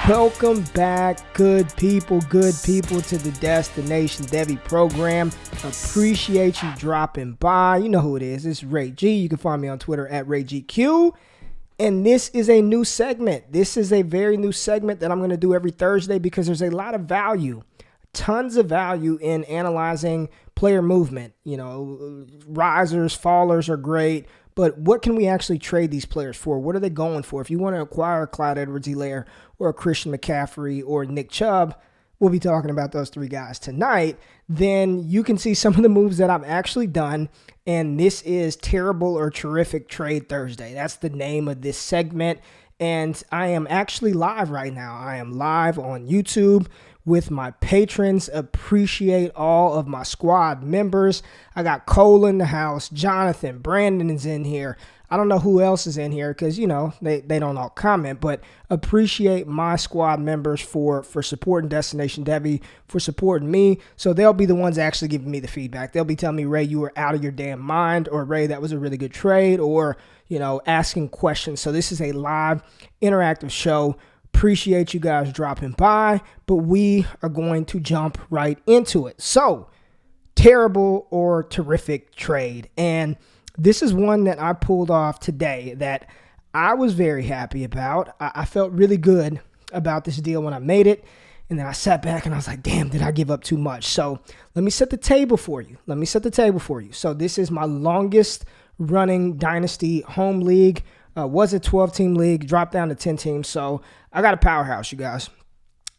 Welcome back, good people, to the Destination Devy program. Appreciate you dropping by. You know who it is. It's Ray G. You can find me on Twitter at RayGQ. And this is a new segment. This is a very new segment that I'm going to do every Thursday because there's a lot of value, tons of value in analyzing player movement. You know, risers, fallers are great. But what can we actually trade these players for? What are they going for? If you want to acquire Clyde Edwards-Helaire or Christian McCaffrey or Nick Chubb, we'll be talking about those three guys tonight. Then you can see some of the moves that I've actually done. And this is Terrible or Terrific Trade Thursday. That's the name of this segment. And I am actually live right now. I am live on YouTube with my patrons. Appreciate all of my squad members. I got Cole in the house. Jonathan, Brandon is in here. I don't know who else is in here because, you know, they don't all comment, but appreciate my squad members for supporting Destination Devy, for supporting me. So they'll be the ones actually giving me the feedback. They'll be telling me, Ray, you were out of your damn mind, or Ray, that was a really good trade, or, you know, asking questions. So this is a live interactive show. Appreciate you guys dropping by, but we are going to jump right into it. So, terrible or terrific trade. And this is one that I pulled off today that I was very happy about. I felt really good about this deal when I made it. And then I sat back and I was like, damn, did I give up too much? So let me set the table for you. So this is my longest running Dynasty home league. Was a 12-team league, dropped down to 10 teams. So I got a powerhouse, you guys.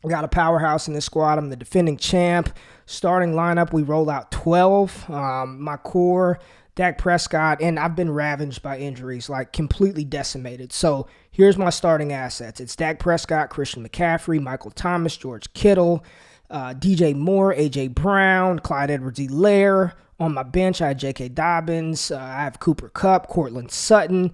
I got a powerhouse in this squad. I'm the defending champ. Starting lineup, we roll out 12. My core, Dak Prescott, and I've been ravaged by injuries, like completely decimated. So here's my starting assets. It's Dak Prescott, Christian McCaffrey, Michael Thomas, George Kittle, DJ Moore, A.J. Brown, Clyde Edwards-Helaire. On my bench, I have J.K. Dobbins. I have Cooper Kupp, Cortland Sutton,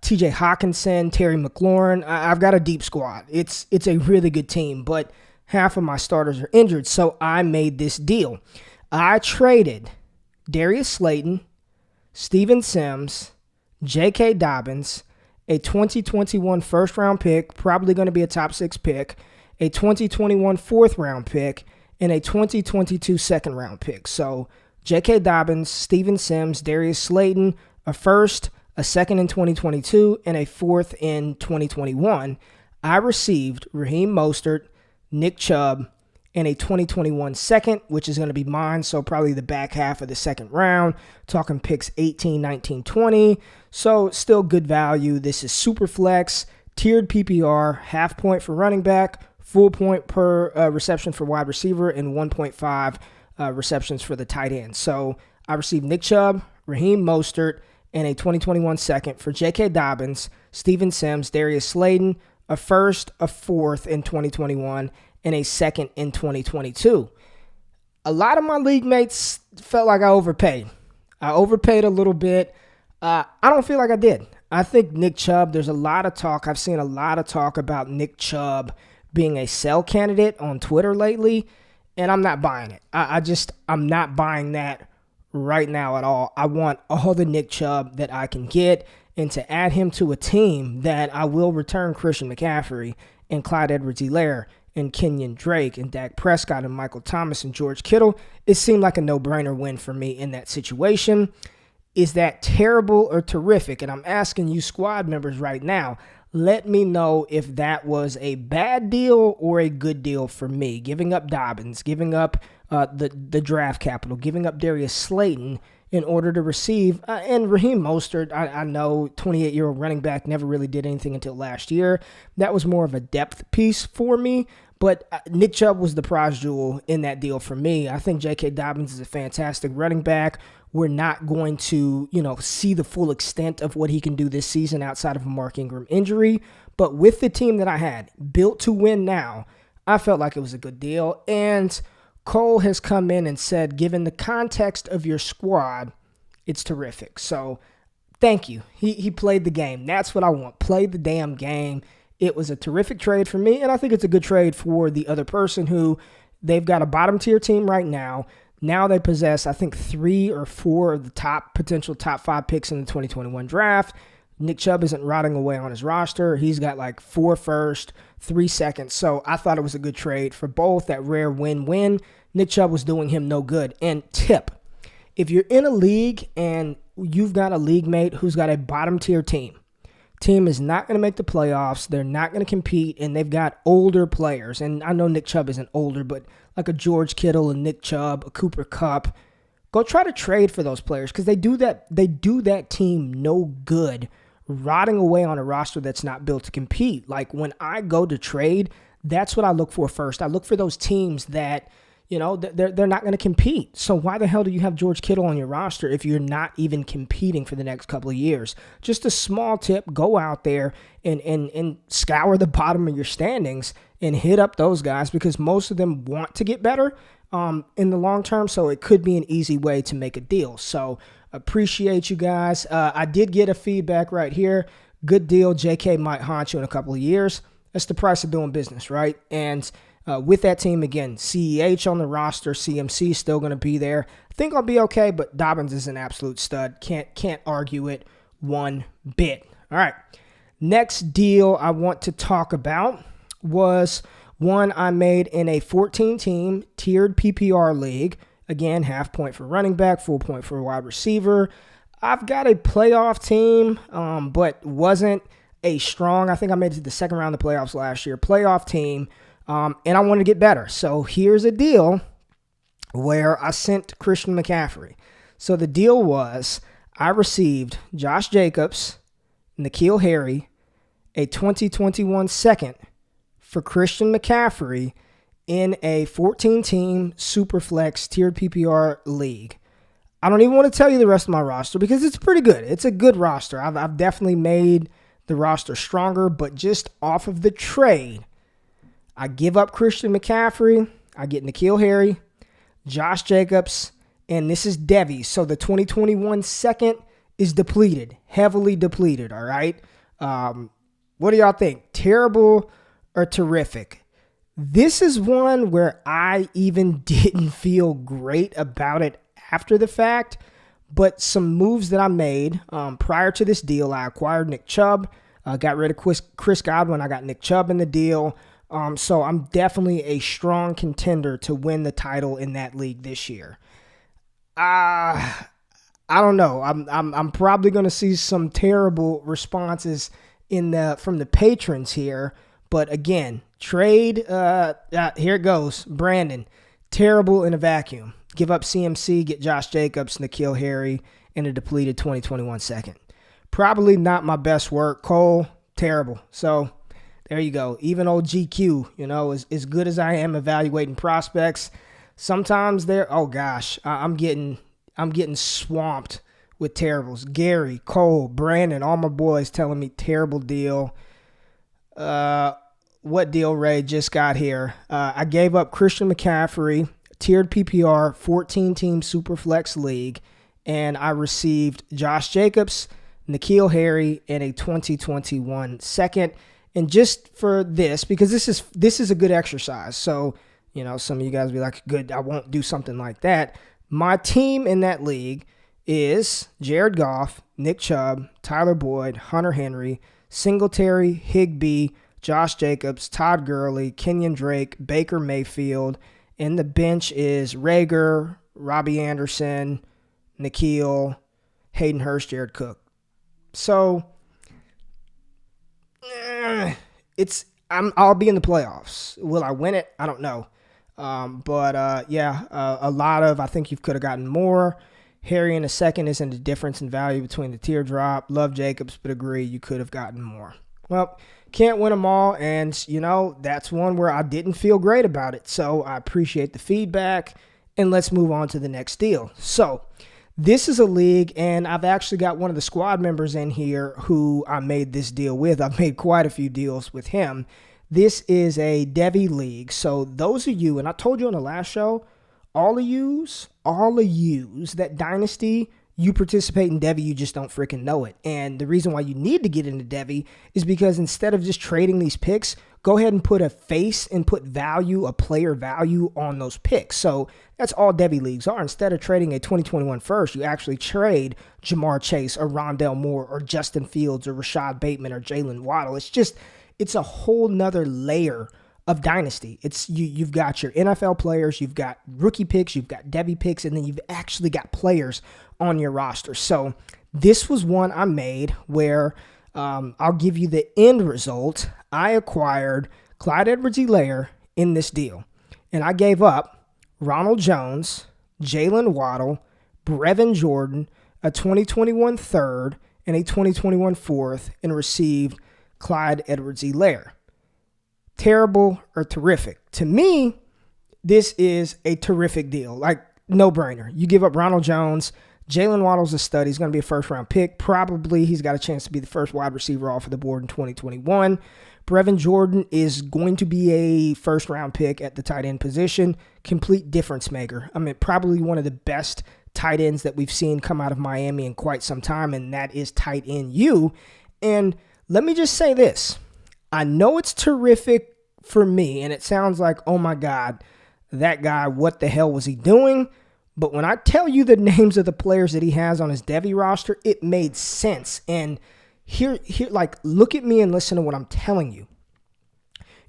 TJ Hawkinson, Terry McLaurin. I've got a deep squad. It's a really good team, but half of my starters are injured, so I made this deal. I traded Darius Slayton, Steven Sims, J.K. Dobbins, a 2021 first-round pick, probably going to be a top 6 pick, a 2021 fourth-round pick, and a 2022 second-round pick. So J.K. Dobbins, Steven Sims, Darius Slayton, a first, a second in 2022, and a fourth in 2021. I received Raheem Mostert, Nick Chubb, and a 2021 second, which is going to be mine, so probably the back half of the second round. Talking picks 18, 19, 20. So still good value. This is super flex, tiered PPR, half point for running back, full point per reception for wide receiver, and 1.5 receptions for the tight end. So I received Nick Chubb, Raheem Mostert, and a 2021 second for J.K. Dobbins, Steven Sims, Darius Slayton, a first, a fourth in 2021, and a second in 2022. A lot of my league mates felt like I overpaid. I overpaid a little bit. I don't feel like I did. I think Nick Chubb, there's a lot of talk. I've seen a lot of talk about Nick Chubb being a sell candidate on Twitter lately, and I'm not buying it. I'm not buying that right now at all. I want all the Nick Chubb that I can get, and to add him to a team that I will return Christian McCaffrey and Clyde Edwards-Helaire and Kenyon Drake and Dak Prescott and Michael Thomas and George Kittle, it seemed like a no-brainer win for me in that situation. Is that terrible or terrific? And I'm asking you squad members right now, let me know if that was a bad deal or a good deal for me. Giving up Dobbins, giving up the draft capital, giving up Darius Slayton in order to receive, and Raheem Mostert, I know, 28-year-old running back, never really did anything until last year. That was more of a depth piece for me, but Nick Chubb was the prize jewel in that deal for me. I think J.K. Dobbins is a fantastic running back. We're not going to, see the full extent of what he can do this season outside of a Mark Ingram injury, but with the team that I had, built to win now, I felt like it was a good deal, and Cole has come in and said, given the context of your squad, it's terrific. So thank you. He played the game. That's what I want. Play the damn game. It was a terrific trade for me, and I think it's a good trade for the other person who they've got a bottom tier team right now. Now they possess, I think, 3 or 4 of the potential top 5 picks in the 2021 draft. Nick Chubb isn't rotting away on his roster. He's got like 4 firsts, 3 seconds. So I thought it was a good trade for both. That rare win-win. Nick Chubb was doing him no good. And tip, if you're in a league and you've got a league mate who's got a bottom tier team is not going to make the playoffs, they're not going to compete, and they've got older players. And I know Nick Chubb isn't older, but like a George Kittle, a Nick Chubb, a Cooper Kupp, go try to trade for those players because they do that team no good rotting away on a roster that's not built to compete. Like when I go to trade, that's what I look for first. I look for those teams that, they're not going to compete. So why the hell do you have George Kittle on your roster if you're not even competing for the next couple of years? Just a small tip, go out there and scour the bottom of your standings and hit up those guys because most of them want to get better in the long term. So it could be an easy way to make a deal. So appreciate you guys. I did get a feedback right here. Good deal. JK might haunt you in a couple of years. That's the price of doing business, right? And with that team, again, CEH on the roster, CMC still going to be there. I think I'll be okay, but Dobbins is an absolute stud. Can't argue it one bit. All right. Next deal I want to talk about was one I made in a 14-team tiered PPR league. Again, half point for running back, full point for wide receiver. I've got a playoff team, but wasn't a strong. I think I made it to the second round of the playoffs last year. Playoff team, and I wanted to get better. So here's a deal where I sent Christian McCaffrey. So the deal was I received Josh Jacobs, N'Keal Harry, a 2021 second for Christian McCaffrey in a 14-team Superflex tiered PPR league. I don't even want to tell you the rest of my roster because it's pretty good. It's a good roster. I've definitely made the roster stronger, but just off of the trade, I give up Christian McCaffrey. I get N'Keal Harry, Josh Jacobs, and this is devy. So the 2021 second is depleted, heavily depleted, all right? What do y'all think? Terrible or terrific? This is one where I even didn't feel great about it after the fact, but some moves that I made prior to this deal, I acquired Nick Chubb, got rid of Chris Godwin. I got Nick Chubb in the deal. So I'm definitely a strong contender to win the title in that league this year. I don't know. I'm probably going to see some terrible responses from the patrons here, but again, trade. Here it goes. Brandon, terrible in a vacuum. Give up CMC, get Josh Jacobs, N'Keal Harry, and a depleted 2021 second. Probably not my best work. Cole, terrible. So there you go. Even old GQ, as good as I am evaluating prospects, sometimes I'm getting swamped with terribles. Gary, Cole, Brandon, all my boys telling me terrible deal. What deal, Ray? Just got here. I gave up Christian McCaffrey, tiered PPR, 14-team Superflex league, and I received Josh Jacobs, N'Keal Harry, and a 2021 second. And just for this, because this is a good exercise, so some of you guys will be like, good, I won't do something like that. My team in that league is Jared Goff, Nick Chubb, Tyler Boyd, Hunter Henry, Singletary, Higbee, Josh Jacobs, Todd Gurley, Kenyon Drake, Baker Mayfield, and the bench is Rager, Robbie Anderson, N'Keal, Hayden Hurst, Jared Cook. So I'll be in the playoffs. Will I win it? I don't know. A lot of, I think you could have gotten more. Harry in a second isn't a difference in value between the teardrop. Love Jacobs, but agree you could have gotten more. Well, can't win them all, and, that's one where I didn't feel great about it. So I appreciate the feedback, and let's move on to the next deal. So this is a league, and I've actually got one of the squad members in here who I made this deal with. I've made quite a few deals with him. This is a devy league. So those of you, and I told you on the last show, all of yous that Dynasty, you participate in devy, you just don't freaking know it. And the reason why you need to get into devy is because instead of just trading these picks, go ahead and put a face and put value, a player value on those picks. So that's all devy leagues are. Instead of trading a 2021 first, you actually trade Jamar Chase or Rondale Moore or Justin Fields or Rashad Bateman or Jalen Waddle. It's a whole nother layer of Dynasty. You've got your NFL players, you've got rookie picks, you've got devy picks, and then you've actually got players on your roster. So this was one I made where I'll give you the end result. I acquired Clyde Edwards-Helaire in this deal, and I gave up Ronald Jones, Jalen Waddle, Brevin Jordan, a 2021 third, and a 2021 fourth, and received Clyde Edwards-Helaire. Terrible or terrific? To me, this is a terrific deal. Like, no-brainer. You give up Ronald Jones. Jalen Waddle's a stud. He's going to be a first-round pick. Probably he's got a chance to be the first wide receiver off of the board in 2021. Brevin Jordan is going to be a first-round pick at the tight end position. Complete difference maker. I mean, probably one of the best tight ends that we've seen come out of Miami in quite some time, and that is tight end U. And let me just say this. I know it's terrific for me, and it sounds like, oh my God, that guy, what the hell was he doing? But when I tell you the names of the players that he has on his devy roster, it made sense. And here, like, look at me and listen to what I'm telling you.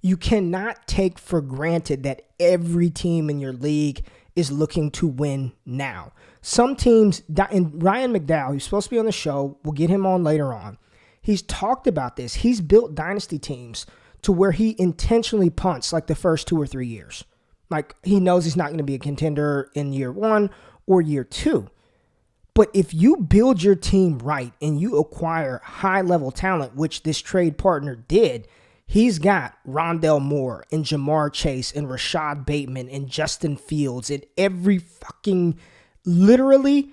You cannot take for granted that every team in your league is looking to win now. Some teams, and Ryan McDowell, who's supposed to be on the show, we'll get him on later on. He's talked about this. He's built dynasty teams to where he intentionally punts like the first 2 or 3 years. Like, he knows he's not going to be a contender in year 1 or year 2. But if you build your team right and you acquire high-level talent, which this trade partner did, he's got Rondale Moore and Jamar Chase and Rashad Bateman and Justin Fields and every fucking, literally,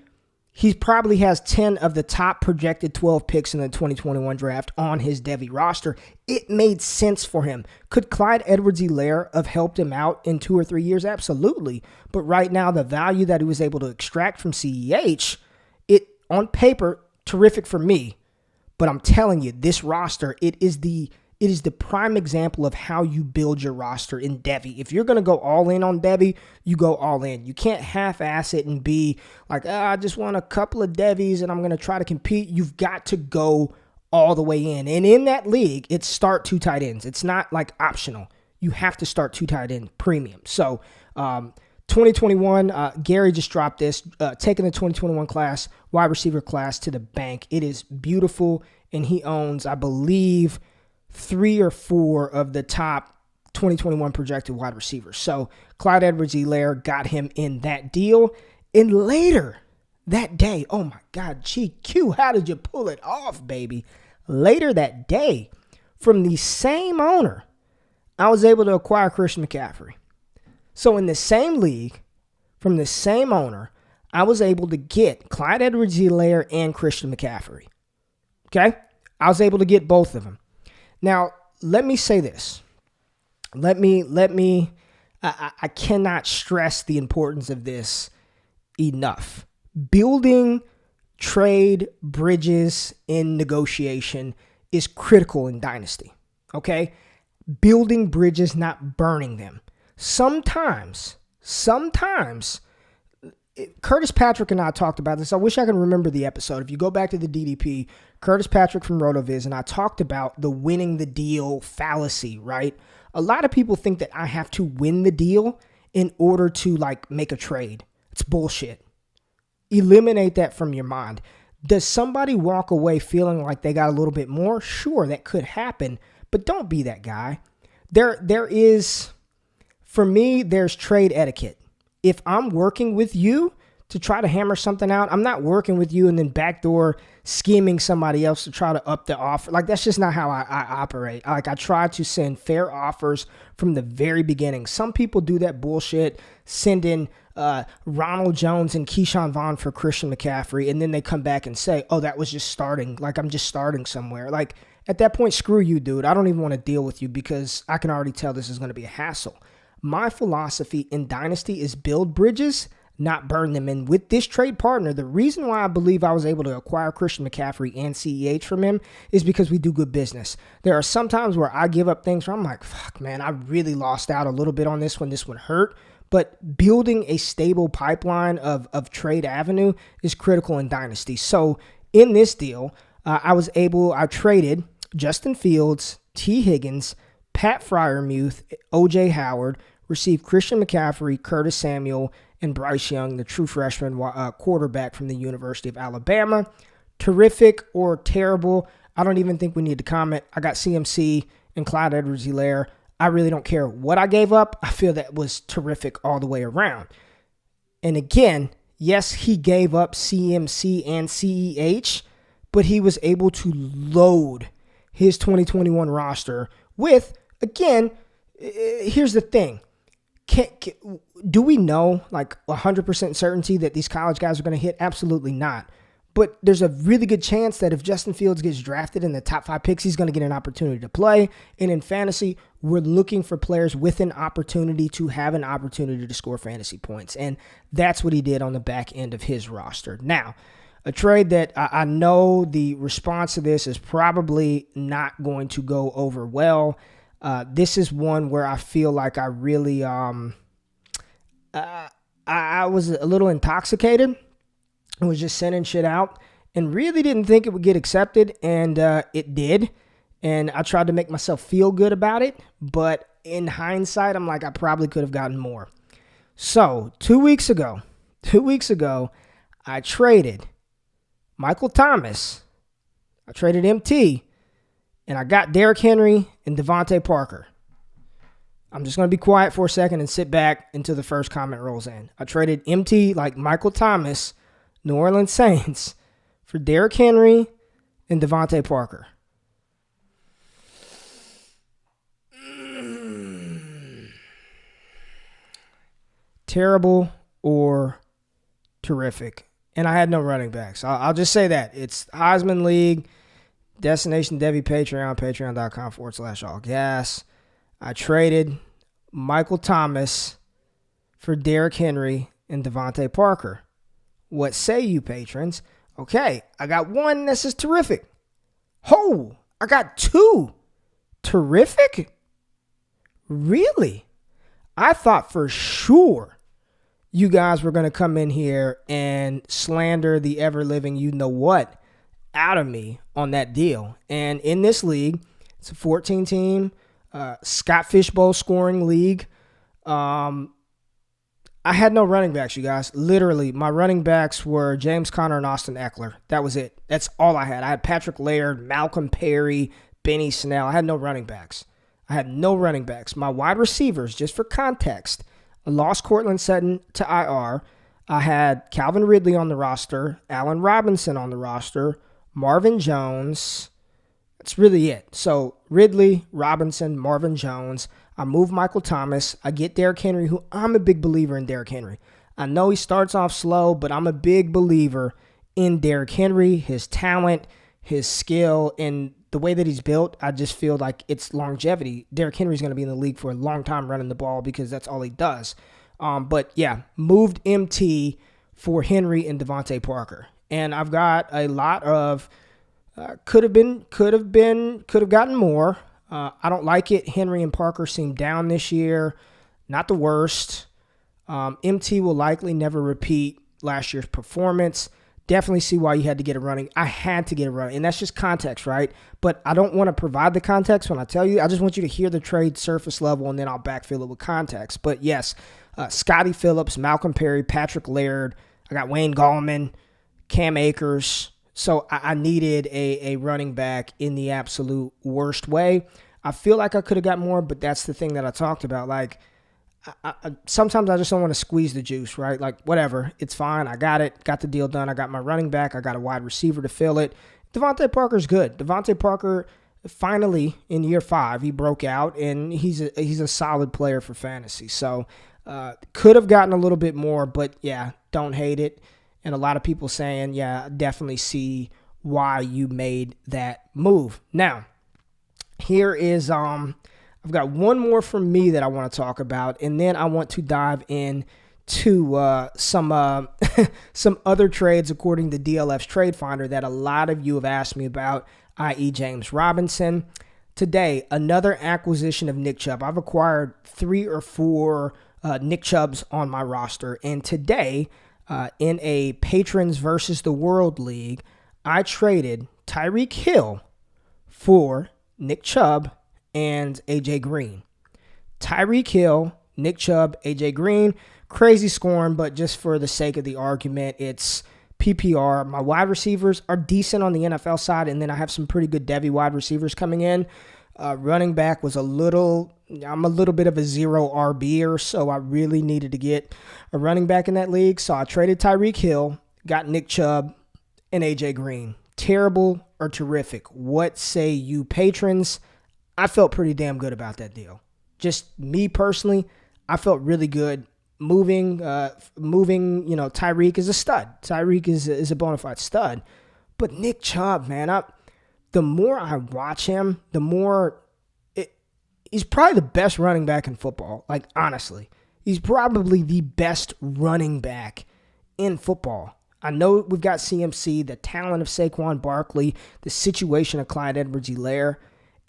he probably has 10 of the top projected 12 picks in the 2021 draft on his devy roster. It made sense for him. Could Clyde Edwards-Helaire have helped him out in 2 or 3 years? Absolutely. But right now, the value that he was able to extract from CEH, it on paper, terrific for me. But I'm telling you, this roster, it is the prime example of how you build your roster in devy. If you're going to go all in on devy, you go all in. You can't half-ass it and be like, I just want a couple of devies and I'm going to try to compete. You've got to go all the way in. And in that league, it's start 2 tight ends. It's not like optional. You have to start 2 tight end premium. So 2021, Gary just dropped this, taking the 2021 class, wide receiver class to the bank. It is beautiful, and he owns, I believe, 3 or 4 of the top 2021 projected wide receivers. So Clyde Edwards-Helaire got him in that deal. And later that day, oh my God, GQ, how did you pull it off, baby? Later that day, from the same owner, I was able to acquire Christian McCaffrey. So in the same league, from the same owner, I was able to get Clyde Edwards-Helaire and Christian McCaffrey. Okay? I was able to get both of them. Now, let me say this. I cannot stress the importance of this enough. Building trade bridges in negotiation is critical in Dynasty, okay? Building bridges, not burning them. Sometimes, Curtis Patrick and I talked about this. I wish I could remember the episode. If you go back to the DDP, Curtis Patrick from RotoViz, and I talked about the winning the deal fallacy, right? A lot of people think that I have to win the deal in order to, like, make a trade. It's bullshit. Eliminate that from your mind. Does somebody walk away feeling like they got a little bit more? Sure, that could happen, but don't be that guy. There is, for me, there's trade etiquette. If I'm working with you to try to hammer something out, I'm not working with you and then backdoor scheming somebody else to try to up the offer. Like, that's just not how I operate. Like, I try to send fair offers from the very beginning. Some people do that bullshit, send in Ronald Jones and Keyshawn Vaughn for Christian McCaffrey, and then they come back and say, oh, that was just starting. Like, I'm just starting somewhere. Like, at that point, screw you, dude. I don't even want to deal with you because I can already tell this is going to be a hassle. My philosophy in Dynasty is build bridges, not burn them. And with this trade partner, the reason why I believe I was able to acquire Christian McCaffrey and CEH from him is because we do good business. There are some times where I give up things where I'm like, fuck, man, I really lost out a little bit on this one. This one hurt. But building a stable pipeline of trade avenue is critical in Dynasty. So in this deal, I traded Justin Fields, T. Higgins, Pat Freiermuth, O.J. Howard, received Christian McCaffrey, Curtis Samuel, and Bryce Young, the true freshman quarterback from the University of Alabama. Terrific or terrible, I don't even think we need to comment. I got CMC and Clyde Edwards-Helaire. I really don't care what I gave up. I feel that was terrific all the way around. And again, yes, he gave up CMC and CEH, but he was able to load his 2021 roster with, again, here's the thing. Do we know like 100% certainty that these college guys are going to hit? Absolutely not. But there's a really good chance that if Justin Fields gets drafted in the top 5 picks, he's going to get an opportunity to play. And in fantasy, we're looking for players with an opportunity to have an opportunity to score fantasy points. And that's what he did on the back end of his roster. Now, a trade that I know the response to this is probably not going to go over well. This is one where I feel like I really, I was a little intoxicated and was just sending shit out and really didn't think it would get accepted, and it did. And I tried to make myself feel good about it, but in hindsight, I'm like, I probably could have gotten more. So 2 weeks ago, I traded Michael Thomas, I traded MT, and I got Derrick Henry and Devontae Parker. I'm just going to be quiet for a second and sit back until the first comment rolls in. I traded MT, like Michael Thomas, New Orleans Saints, for Derrick Henry and Devontae Parker. Terrible or terrific. And I had no running backs. I'll just say that. It's Heisman League, Destination Devy Patreon, patreon.com/allgas. I traded Michael Thomas for Derrick Henry and Devontae Parker. What say you, patrons? Okay, I got one. This is terrific. Oh, I got two. Terrific? Really? I thought for sure you guys were going to come in here and slander the ever-living you-know-what out of me on that deal. And in this league, it's a 14-team Scott Fishbowl scoring league. I had no running backs, you guys. Literally, my running backs were James Conner and Austin Eckler. That was it. That's all I had. I had Patrick Laird, Malcolm Perry, Benny Snell. I had no running backs. My wide receivers, just for context, I lost Cortland Sutton to IR. I had Calvin Ridley on the roster, Allen Robinson on the roster, Marvin Jones. That's really it. So Ridley, Robinson, Marvin Jones. I move Michael Thomas. I get Derrick Henry, who I'm a big believer in Derrick Henry. I know he starts off slow, but I'm a big believer in Derrick Henry, his talent, his skill, and the way that he's built. I just feel like it's longevity. Derrick Henry's going to be in the league for a long time running the ball because that's all he does. But yeah, moved MT for Henry and Devontae Parker. And I've got a lot of could have gotten more. I don't like it. Henry and Parker seem down this year. Not the worst. MT will likely never repeat last year's performance. Definitely see why you had to get it running. I had to get it running, and that's just context, right? But I don't want to provide the context when I tell you. I just want you to hear the trade surface level, and then I'll backfill it with context. But yes, Scotty Phillips, Malcolm Perry, Patrick Laird. I got Wayne Gallman, Cam Akers. So I needed a running back in the absolute worst way. I feel like I could have got more, but that's the thing that I talked about. Like, sometimes I just don't want to squeeze the juice, right? Like, whatever. It's fine. I got it. Got the deal done. I got my running back. I got a wide receiver to fill it. Devontae Parker's good. Devontae Parker, finally, in year 5, he broke out, and he's a solid player for fantasy. So, could have gotten a little bit more, but, yeah, don't hate it. And a lot of people saying, yeah, I definitely see why you made that move. Now, here is I've got one more from me that I want to talk about, and then I want to dive in to some other trades according to DLF's Trade Finder that a lot of you have asked me about, i.e. James Robinson. Today, another acquisition of Nick Chubb. I've acquired 3 or 4 Nick Chubbs on my roster, and today, in a Patrons versus the World League, I traded Tyreek Hill for Nick Chubb and AJ Green. Tyreek Hill, Nick Chubb, AJ Green. Crazy scoring, but just for the sake of the argument, it's PPR. My wide receivers are decent on the NFL side, and then I have some pretty good devy wide receivers coming in. Running back was I'm a little bit of a 0 RB'er, so I really needed to get a running back in that league. So I traded Tyreek Hill, got Nick Chubb, and AJ Green. Terrible or terrific? What say you patrons? I felt pretty damn good about that deal. Just me personally, I felt really good. Moving, Tyreek is a stud. Tyreek is a bona fide stud. But Nick Chubb, man, the more I watch him, the more he's probably the best running back in football. Like, honestly, he's probably the best running back in football. I know we've got CMC, the talent of Saquon Barkley, the situation of Clyde Edwards-Helaire.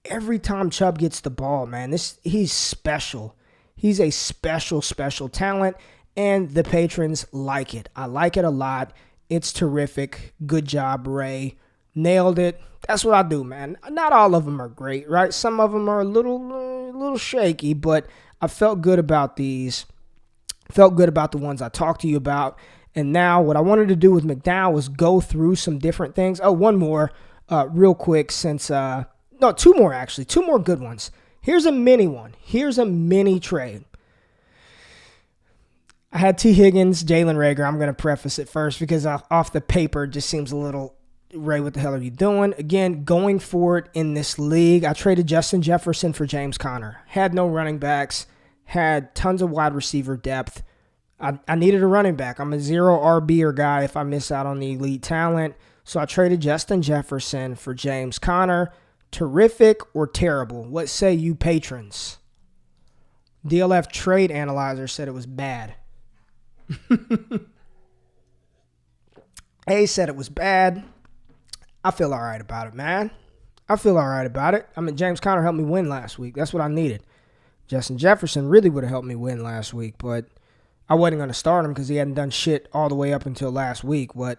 Every time Chubb gets the ball, man, he's special. He's a special, special talent, and the patrons like it. I like it a lot. It's terrific. Good job, Ray. Nailed it. That's what I do, man. Not all of them are great, right? Some of them are a little shaky, but I felt good about these. Felt good about the ones I talked to you about. And now what I wanted to do with McDowell was go through some different things. Oh, one more real quick since, no, 2 more actually. 2 more good ones. Here's a mini one. Here's a mini trade. I had T. Higgins, Jalen Reagor. I'm going to preface it first because off the paper it just seems a little, Ray, what the hell are you doing? Again, going for it in this league. I traded Justin Jefferson for James Conner. Had no running backs. Had tons of wide receiver depth. I needed a running back. I'm a 0 RB'er guy if I miss out on the elite talent. So I traded Justin Jefferson for James Conner. Terrific or terrible? What say you patrons? DLF Trade Analyzer said it was bad. A said it was bad. I feel all right about it, man. I feel all right about it. I mean, James Conner helped me win last week. That's what I needed. Justin Jefferson really would have helped me win last week, but I wasn't going to start him because he hadn't done shit all the way up until last week. But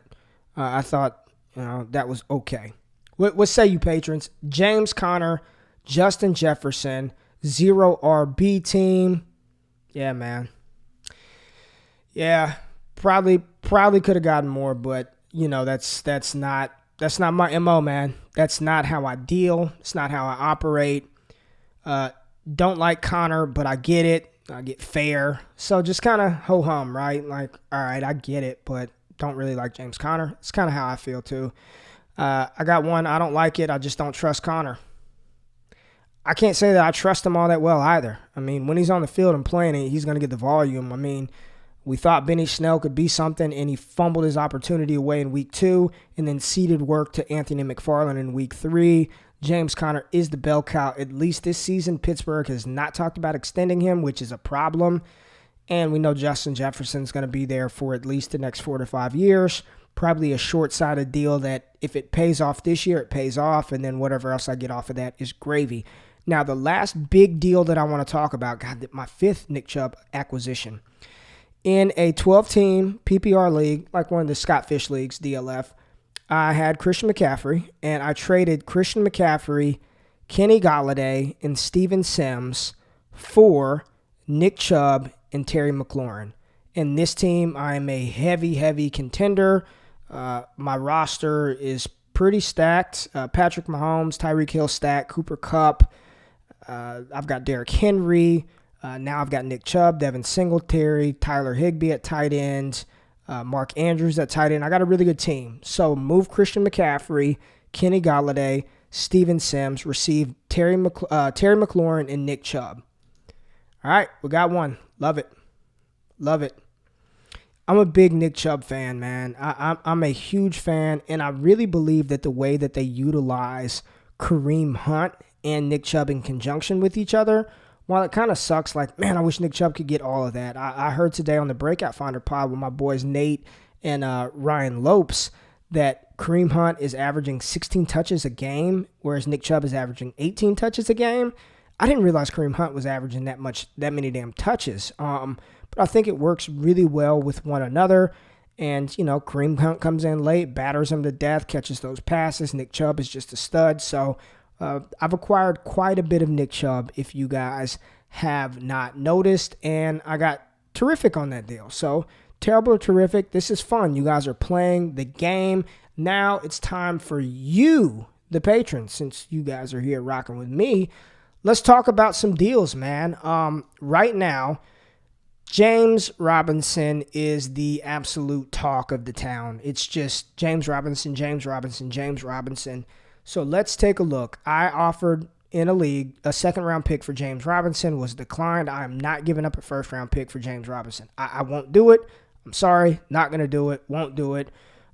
I thought, that was okay. What say you patrons? James Conner, Justin Jefferson, 0 RB team. Yeah, man. Yeah, probably could have gotten more, but that's not my MO, man. That's not how I deal. It's not how I operate. Don't like Conner, but I get it. I get fair. So just kind of ho-hum, right? Like, all right, I get it, but don't really like James Conner. It's kind of how I feel too. I got one. I don't like it. I just don't trust Conner. I can't say that I trust him all that well either. I mean, when he's on the field and playing, he's going to get the volume. I mean, we thought Benny Snell could be something, and he fumbled his opportunity away in week 2 and then ceded work to Anthony McFarland in week 3. James Conner is the bell cow, at least this season. Pittsburgh has not talked about extending him, which is a problem. And we know Justin Jefferson's going to be there for at least the next 4 to 5 years. Probably a short-sighted deal that if it pays off this year, it pays off, and then whatever else I get off of that is gravy. Now, the last big deal that I want to talk about, my 5th Nick Chubb acquisition. In a 12-team PPR league, like one of the Scott Fish leagues, DLF, I had Christian McCaffrey, and I traded Christian McCaffrey, Kenny Golladay, and Steven Sims for Nick Chubb and Terry McLaurin. In this team, I am a heavy, heavy contender. My roster is pretty stacked. Patrick Mahomes, Tyreek Hill stacked, Cooper Kupp. I've got Derrick Henry. Now I've got Nick Chubb, Devin Singletary, Tyler Higbee at tight end, Mark Andrews at tight end. I got a really good team. So move Christian McCaffrey, Kenny Golladay, Steven Sims, receive Terry McLaurin, and Nick Chubb. All right, we got one. Love it. Love it. I'm a big Nick Chubb fan, man. I'm a huge fan, and I really believe that the way that they utilize Kareem Hunt and Nick Chubb in conjunction with each other, while it kind of sucks, like, man, I wish Nick Chubb could get all of that. I heard today on the Breakout Finder pod with my boys Nate and Ryan Lopes that Kareem Hunt is averaging 16 touches a game, whereas Nick Chubb is averaging 18 touches a game. I didn't realize Kareem Hunt was averaging that many damn touches. But I think it works really well with one another. And, you know, Kareem Hunt comes in late, batters him to death, catches those passes. Nick Chubb is just a stud. So I've acquired quite a bit of Nick Chubb, if you guys have not noticed. And I got terrific on that deal. So terrible or terrific, this is fun. You guys are playing the game. Now it's time for you, the patrons, since you guys are here rocking with me. Let's talk about some deals, man. Right now, James Robinson is the absolute talk of the town. It's just James Robinson, James Robinson, James Robinson. So let's take a look. I offered in a league a second-round pick for James Robinson, was declined. I am not giving up a first-round pick for James Robinson. I won't do it. I'm sorry, not going to do it, won't do it.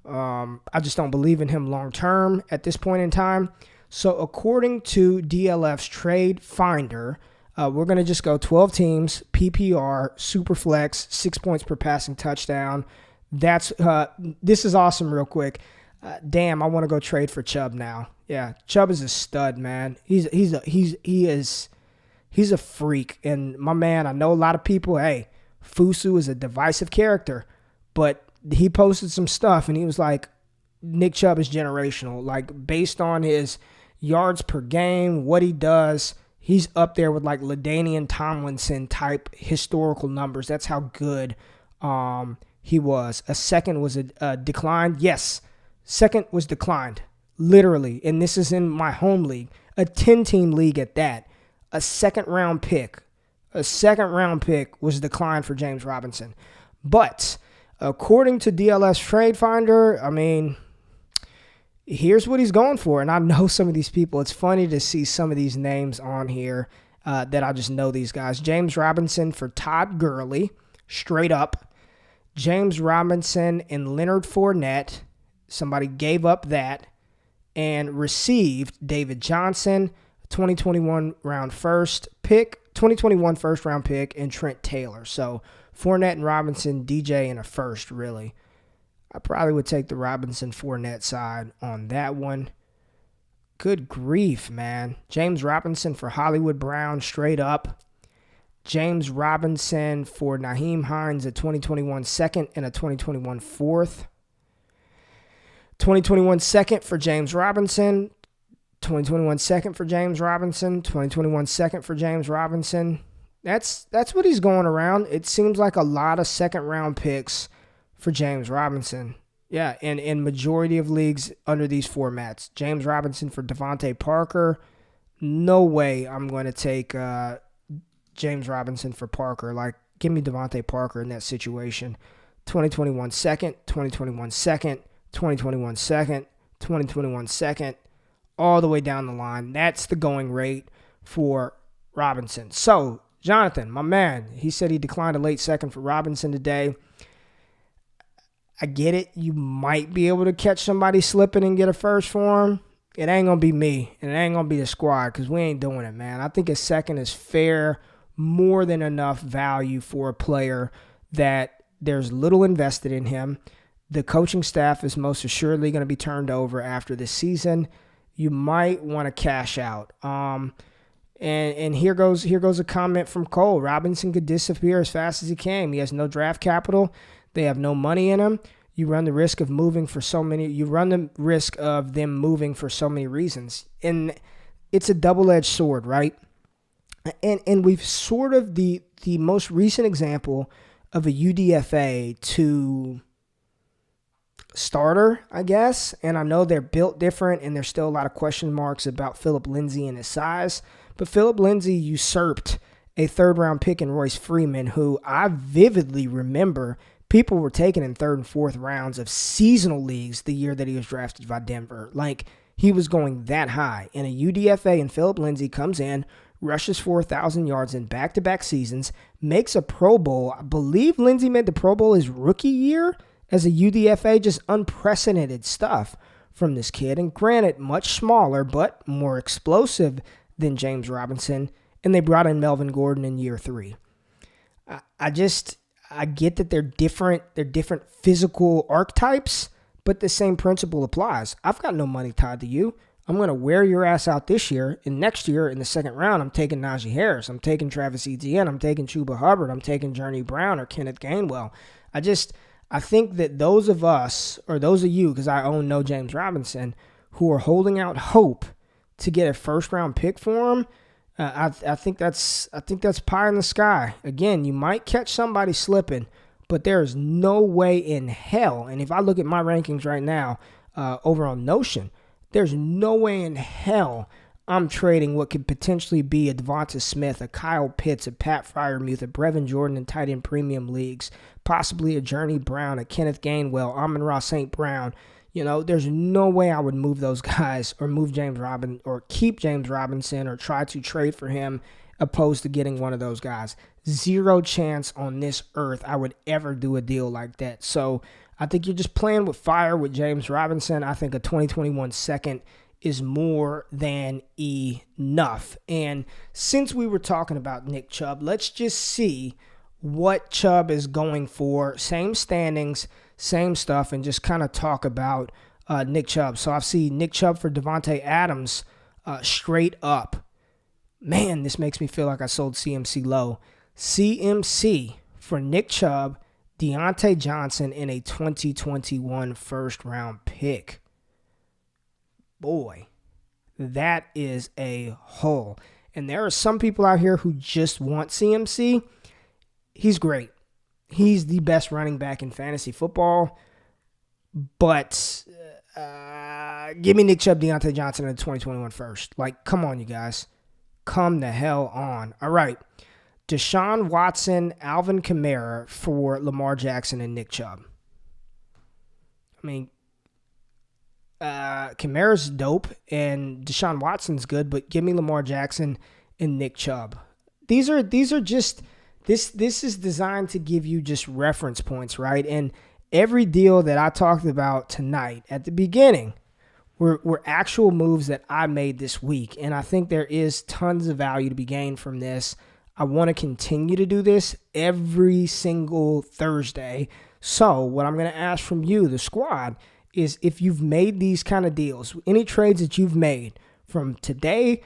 I just don't believe in him long-term at this point in time. So according to DLF's Trade Finder, we're going to just go 12 teams, PPR, Superflex, 6 points per passing touchdown. This is awesome real quick. Damn, I want to go trade for Chubb now. Yeah, Chubb is a stud, man. He's a freak. And my man, I know a lot of people, hey, Fusu is a divisive character, but he posted some stuff and he was like, Nick Chubb is generational. Like, based on his yards per game, what he does, he's up there with like LaDainian Tomlinson type historical numbers. That's how good he was. A second was declined. Yes, second was declined, literally. And this is in my home league, a 10-team league at that. A second-round pick was declined for James Robinson. But according to DLS Trade Finder, I mean, here's what he's going for. And I know some of these people. It's funny to see some of these names on here that I just know these guys. James Robinson for Todd Gurley, straight up. James Robinson and Leonard Fournette. Somebody gave up that and received David Johnson, 2021 first round pick, and Trent Taylor. So Fournette and Robinson, DJ in a first, really. I probably would take the Robinson-Fournette side on that one. Good grief, man. James Robinson for Hollywood Brown, straight up. James Robinson for Nyheim Hines, a 2021 second and a 2021 fourth. 2021 second for James Robinson. 2021 second for James Robinson. 2021 second for James Robinson. That's what he's going around. It seems like a lot of second-round picks for James Robinson. Yeah, and in majority of leagues under these formats. James Robinson for Devontae Parker. No way I'm going to take James Robinson for Parker. Like, give me Devontae Parker in that situation. 2021 second, 2021 second, 2021 second, 2021 second, all the way down the line. That's the going rate for Robinson. So, Jonathan, my man, he said he declined a late second for Robinson today. I get it. You might be able to catch somebody slipping and get a first for him. It ain't going to be me, and it ain't going to be the squad because we ain't doing it, man. I think a second is fair, more than enough value for a player that there's little invested in him. The coaching staff is most assuredly going to be turned over after this season. You might want to cash out. And here goes a comment from Cole. Robinson could disappear as fast as he came. He has no draft capital. They have no money in him. You run the risk of them moving for so many reasons. And it's a double-edged sword, right? And we've sort of the most recent example of a UDFA to starter, I guess. And I know they're built different and there's still a lot of question marks about Phillip Lindsay and his size. But Phillip Lindsay usurped a third-round pick in Royce Freeman, who I vividly remember people were taking in third and fourth rounds of seasonal leagues the year that he was drafted by Denver. Like, he was going that high. And a UDFA and Phillip Lindsay comes in, rushes for 1,000 yards in back-to-back seasons, makes a Pro Bowl. I believe Lindsay made the Pro Bowl his rookie year as a UDFA. Just unprecedented stuff from this kid. And granted, much smaller, but more explosive than James Robinson. and they brought in Melvin Gordon in year 3. I get that they're different physical archetypes, but the same principle applies. I've got no money tied to you. I'm going to wear your ass out this year, and next year in the second round, I'm taking Najee Harris. I'm taking Travis Etienne. I'm taking Chuba Hubbard. I'm taking Journey Brown or Kenneth Gainwell. I think that those of us, or those of you, because I own no James Robinson, who are holding out hope to get a first-round pick for him, I think that's pie in the sky. Again, you might catch somebody slipping, but there is no way in hell, and if I look at my rankings right now over on Notion, there's no way in hell I'm trading what could potentially be a Devonta Smith, a Kyle Pitts, a Pat Freiermuth, a Brevin Jordan in tight end premium leagues, possibly a Journey Brown, a Kenneth Gainwell, Amon-Ra St. Brown. There's no way I would move those guys or move James Robinson or keep James Robinson or try to trade for him opposed to getting one of those guys. Zero chance on this earth I would ever do a deal like that. So I think you're just playing with fire with James Robinson. I think a 2021 second is more than enough. And since we were talking about Nick Chubb, let's just see what Chubb is going for. Same standings, same stuff, and just kind of talk about Nick Chubb. So I see Nick Chubb for Devontae Adams straight up. Man, this makes me feel like I sold CMC low. CMC for Nick Chubb, Deontay Johnson in a 2021 first-round pick. Boy, that is a hole. And there are some people out here who just want CMC. He's great. He's the best running back in fantasy football. But give me Nick Chubb, Deontay Johnson in the 2021 first. Come on, you guys. Come the hell on. All right. Deshaun Watson, Alvin Kamara for Lamar Jackson and Nick Chubb. I mean, Kamara's dope and Deshaun Watson's good, but give me Lamar Jackson and Nick Chubb. These are just this is designed to give you just reference points, right? And every deal that I talked about tonight at the beginning were actual moves that I made this week, and I think there is tons of value to be gained from this. I want to continue to do this every single Thursday. So what I'm going to ask from you, the squad, is if you've made these kind of deals, any trades that you've made from today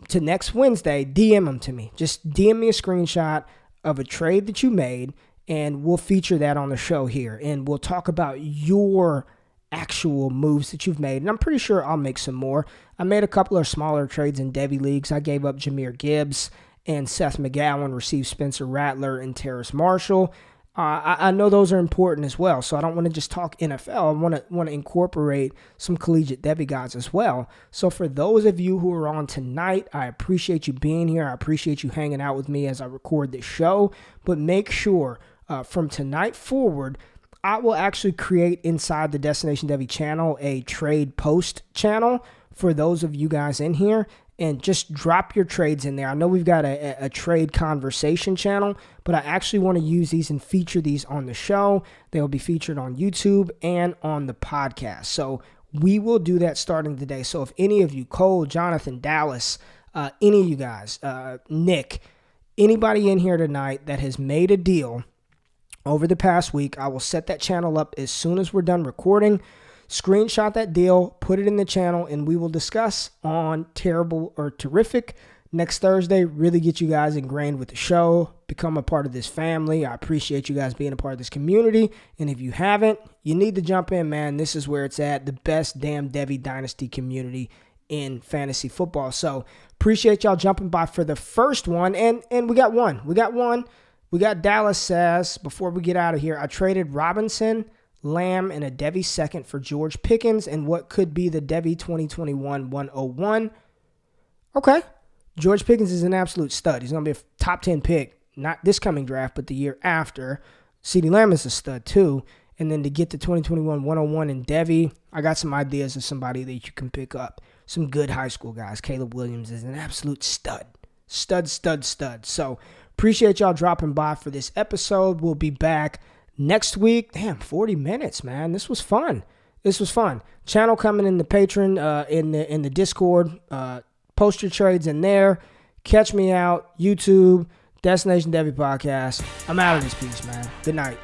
to next Wednesday, DM them to me. Just DM me a screenshot of a trade that you made, and we'll feature that on the show here. And we'll talk about your actual moves that you've made. And I'm pretty sure I'll make some more. I made a couple of smaller trades in devy leagues. I gave up Jahmyr Gibbs and Seth McGowan, received Spencer Rattler and Terrace Marshall. I know those are important as well, so I don't want to just talk NFL. I want to incorporate some collegiate devy guys as well. So for those of you who are on tonight, I appreciate you being here. I appreciate you hanging out with me as I record this show. But make sure from tonight forward, I will actually create inside the Destination Devy channel a trade post channel for those of you guys in here. And just drop your trades in there. I know we've got a trade conversation channel, but I actually want to use these and feature these on the show. They'll be featured on YouTube and on the podcast. So we will do that starting today. So if any of you, Cole, Jonathan, Dallas, any of you guys, Nick, anybody in here tonight that has made a deal over the past week, I will set that channel up as soon as we're done recording. Screenshot that deal, put it in the channel, and we will discuss on Terrible or Terrific next Thursday. Really get you guys ingrained with the show, become a part of this family. I appreciate you guys being a part of this community. And if you haven't, you need to jump in, man. This is where it's at. The best damn Devy Dynasty community in fantasy football. So appreciate y'all jumping by for the first one. And we got one. We got Dallas says, before we get out of here, I traded Robinson, Lamb, and a devy second for George Pickens and what could be the devy 2021 101. Okay. George Pickens is an absolute stud. He's going to be a top 10 pick, not this coming draft, but the year after. CeeDee Lamb is a stud too. And then to get the 2021 101 in devy, I got some ideas of somebody that you can pick up. Some good high school guys. Caleb Williams is an absolute stud. Stud. So appreciate y'all dropping by for this episode. We'll be back next week. Damn, 40 minutes, man. This was fun. Channel coming in the Patreon, in the Discord. Post your trades in there. Catch me out, YouTube, Destination Devy Podcast. I'm out of this piece, man. Good night.